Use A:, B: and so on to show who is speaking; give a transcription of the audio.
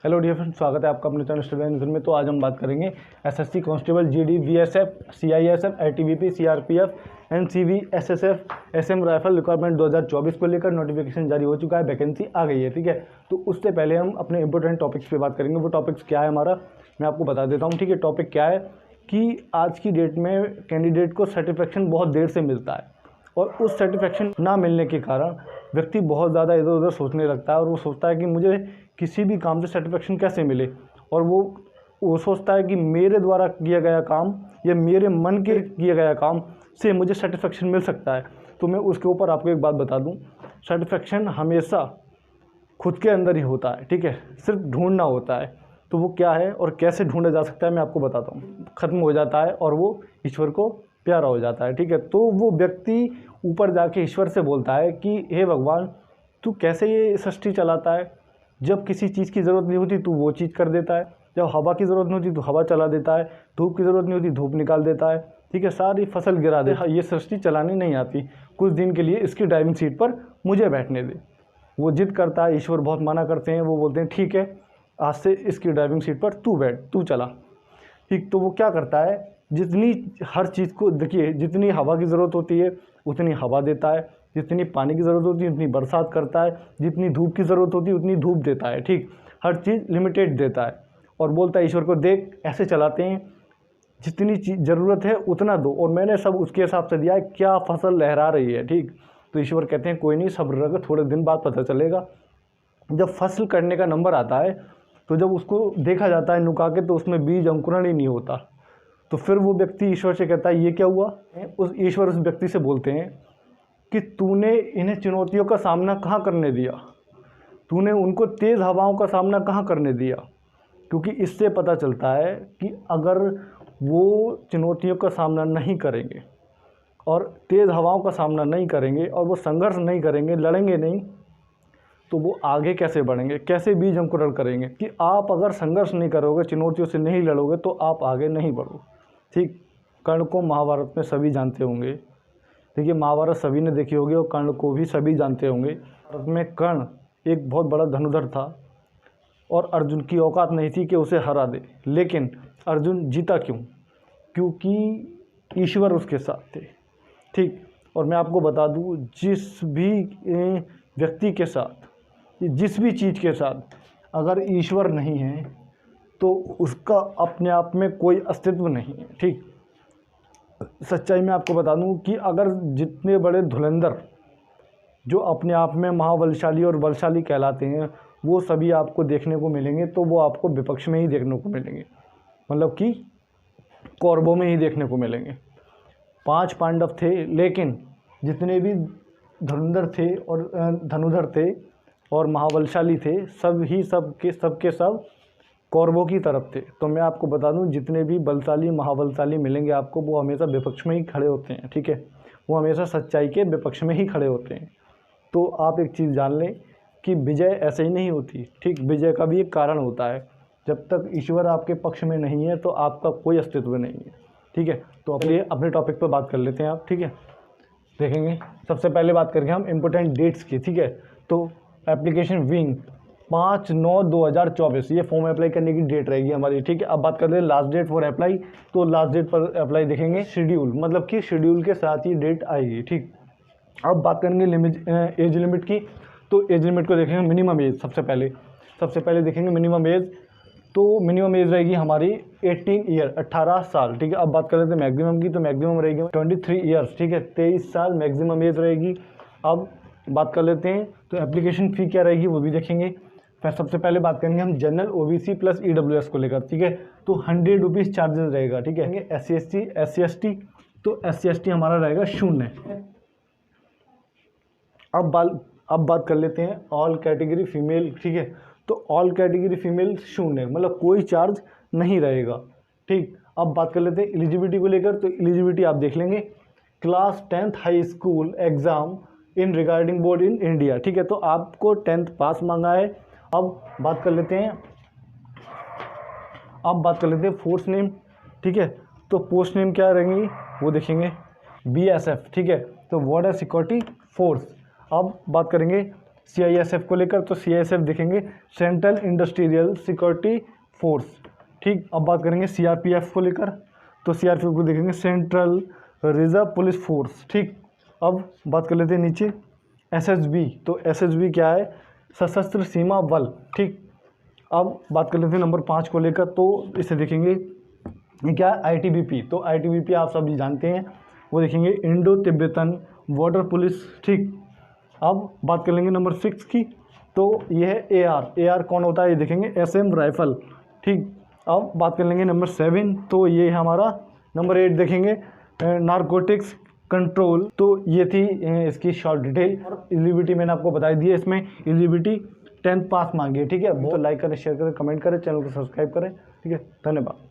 A: Hello dear friends, स्वागत है आपका अपने चैनल स्टूडेंट में। तो आज हम बात करेंगे SSC constable, GD, BSF, CISF, ITBP, CRPF, NCB, SSF, SM rifle requirement 2024 को लेकर नोटिफिकेशन जारी हो चुका है, वैकेंसी आ गई है। ठीक है, तो उससे पहले हम अपने इंपॉर्टेंट टॉपिक्स पे बात करेंगे। वो टॉपिक्स क्या है हमारा, मैं आपको बता देता हूँ। ठीक है, टॉपिक क्या है कि आज की डेट में कैंडिडेट को सर्टिफिकेशन बहुत देर से मिलता है और उस सर्टिफिकेशन ना मिलने के कारण व्यक्ति बहुत ज़्यादा इधर उधर सोचने लगता है और वो सोचता है कि मुझे किसी भी काम से सर्टिफिकेशन कैसे मिले, और वो सोचता है कि मेरे द्वारा किया गया काम या मेरे मन के किया गया काम से मुझे सर्टिफिकेशन मिल सकता है। तो मैं उसके ऊपर आपको एक बात बता दूं, सर्टिफिकेशन हमेशा खुद के अंदर ही होता है। ठीक है, सिर्फ ढूंढना होता है। तो वो क्या है और कैसे ढूंढा जा सकता है मैं आपको बताता हूँ। ख़त्म हो जाता है और वो ईश्वर को प्यारा हो जाता है। ठीक है, तो वो व्यक्ति ऊपर जाके ईश्वर से बोलता है कि हे भगवान, तू कैसे ये सृष्टि चलाता है। जब किसी चीज़ की ज़रूरत नहीं होती तो वो चीज़ कर देता है, जब हवा की ज़रूरत नहीं होती तो हवा चला देता है, धूप की ज़रूरत नहीं होती धूप निकाल देता है। ठीक है, सारी फसल गिरा दे। ये सृष्टि चलानी नहीं आती, कुछ दिन के लिए इसकी ड्राइविंग सीट पर मुझे बैठने दे। वो जिद करता है, ईश्वर बहुत मना करते हैं। वो बोलते हैं ठीक है, आज से इसकी ड्राइविंग सीट पर तू बैठ, तू चला। ठीक, तो वो क्या करता है, जितनी हर चीज़ को देखिए, जितनी हवा की ज़रूरत होती है उतनी हवा देता है, जितनी पानी की ज़रूरत होती है उतनी बरसात करता है, जितनी धूप की ज़रूरत होती है उतनी धूप देता है। ठीक, हर चीज़ लिमिटेड देता है और बोलता है ईश्वर को, देख ऐसे चलाते हैं, जितनी चीज़ ज़रूरत है उतना दो और मैंने सब उसके हिसाब से दिया है, क्या फसल लहरा रही है। ठीक, तो ईश्वर कहते हैं कोई नहीं, सब्र रखो, थोड़े दिन बाद पता चलेगा। जब फसल करने का नंबर आता है तो जब उसको देखा जाता है नुका के, तो उसमें बीज अंकुरण ही नहीं होता। तो फिर वो व्यक्ति ईश्वर से कहता है ये क्या हुआ। उस ईश्वर उस व्यक्ति से बोलते हैं कि तूने इन्हें चुनौतियों का सामना कहाँ करने दिया, तूने उनको तेज़ हवाओं का सामना कहाँ करने दिया। क्योंकि इससे पता चलता है कि अगर वो चुनौतियों का सामना नहीं करेंगे और तेज़ हवाओं का सामना नहीं करेंगे और वो संघर्ष नहीं करेंगे, लड़ेंगे नहीं, तो वो आगे कैसे बढ़ेंगे, कैसे बीज अंकुरण करेंगे। कि आप अगर संघर्ष नहीं करोगे, चुनौतियों से नहीं लड़ोगे तो आप आगे नहीं बढ़ोगे। ठीक, कर्ण को महाभारत में सभी जानते होंगे। देखिए, महाभारत सभी ने देखी होगी और कर्ण को भी सभी जानते होंगे। भारत में कर्ण एक बहुत बड़ा धनुधर था और अर्जुन की औकात नहीं थी कि उसे हरा दे, लेकिन अर्जुन जीता क्यों? क्योंकि ईश्वर उसके साथ थे। ठीक, और मैं आपको बता दूं, जिस भी व्यक्ति के साथ, जिस भी चीज़ के साथ अगर ईश्वर नहीं है तो उसका अपने आप में कोई अस्तित्व नहीं है। ठीक, सच्चाई में आपको बता दूं कि अगर जितने बड़े धुरंधर जो अपने आप में महाबलशाली और बलशाली कहलाते हैं वो सभी आपको देखने को मिलेंगे, तो वो आपको विपक्ष में ही देखने को मिलेंगे, मतलब कि कौरवों में ही देखने को मिलेंगे। 5 पांडव थे, लेकिन जितने भी धुरंधर थे और धनुधर थे और महाबलशाली थे, सबके सब कौरवों की तरफ थे। तो मैं आपको बता दूं, जितने भी बलशाली महाबलशाली मिलेंगे आपको, वो हमेशा विपक्ष में ही खड़े होते हैं। ठीक है, वो हमेशा सच्चाई के विपक्ष में ही खड़े होते हैं। तो आप एक चीज़ जान लें कि विजय ऐसे ही नहीं होती। ठीक, विजय का भी एक कारण होता है। जब तक ईश्वर आपके पक्ष में नहीं है तो आपका कोई अस्तित्व नहीं है। ठीक है, तो अपने टॉपिक पर बात कर लेते हैं आप। ठीक है, देखेंगे सबसे पहले बात करेंगे हम इम्पोर्टेंट डेट्स की। ठीक है, तो एप्लीकेशन विंग 5/9/2024 ये फॉर्म अप्लाई करने की डेट रहेगी हमारी। ठीक है, अब बात करते हैं लास्ट डेट फॉर अप्लाई। तो लास्ट डेट पर अप्लाई देखेंगे शेड्यूल, मतलब कि शेड्यूल के साथ ही डेट आएगी। ठीक, अब बात करेंगे एज लिमिट की। तो एज लिमिट को देखेंगे मिनिमम एज। सबसे पहले देखेंगे मिनिमम एज। तो मिनिमम एज रहेगी हमारी 18 ईयर, 18 साल। ठीक है, अब बात कर लेते हैं मैक्सिमम की। तो मैक्सिमम रहेगी 23 ईयर्स। ठीक है, 23 साल मैक्सिमम एज रहेगी। अब बात कर लेते हैं तो एप्लीकेशन फ़ी क्या रहेगी वो भी देखेंगे। फिर सबसे पहले बात करेंगे हम जनरल, ओबीसी प्लस ईडब्ल्यूएस को लेकर। ठीक है, तो 100 रुपीज़ चार्जेस रहेगा। ठीक है, SC/SC/ST, तो SC/ST हमारा रहेगा 0। अब बात कर लेते हैं ऑल कैटेगरी फीमेल। ठीक है, तो ऑल कैटेगरी फीमेल 0, मतलब कोई चार्ज नहीं रहेगा। ठीक, अब बात कर लेते हैं एलिजिबिलिटी को लेकर। तो एलिजिबिलिटी आप देख लेंगे, class 10th high school exam in regarding board in India. ठीक है, तो आपको 10th पास मांगा है। अब बात कर लेते हैं फोर्स नेम। ठीक है, तो पोस्ट नेम क्या रहेंगी वो देखेंगे, BSF। ठीक है, तो बॉर्डर सिक्योरिटी फोर्स। अब बात करेंगे CISF को लेकर, तो CISF देखेंगे सेंट्रल इंडस्ट्रियल सिक्योरिटी फोर्स। ठीक, अब बात करेंगे CRPF को लेकर, तो CRPF को देखेंगे सेंट्रल रिजर्व पुलिस फोर्स। ठीक, अब बात कर लेते हैं नीचे SSB, तो SSB क्या है, सशस्त्र सीमा बल। ठीक, अब बात कर लेते हैं नंबर 5 को लेकर, तो इसे देखेंगे ये क्या है, ITBP। तो ITBP आप सभी जानते हैं, वो देखेंगे इंडो तिब्बतन बॉर्डर पुलिस। ठीक, अब बात कर लेंगे नंबर 6 की, तो ये है AR कौन होता है, ये देखेंगे SM राइफल। ठीक, अब बात कर लेंगे नंबर 7, तो ये है हमारा नंबर 8 देखेंगे नारकोटिक्स कंट्रोल। तो ये थी इसकी शॉर्ट डिटेल, और एलिजिबिलिटी मैंने आपको बताई दी है, इसमें एलिजिबिलिटी 10th पास मांगी है। ठीक है, तो लाइक करें, शेयर करें, कमेंट करें, चैनल को सब्सक्राइब करें। ठीक है, धन्यवाद।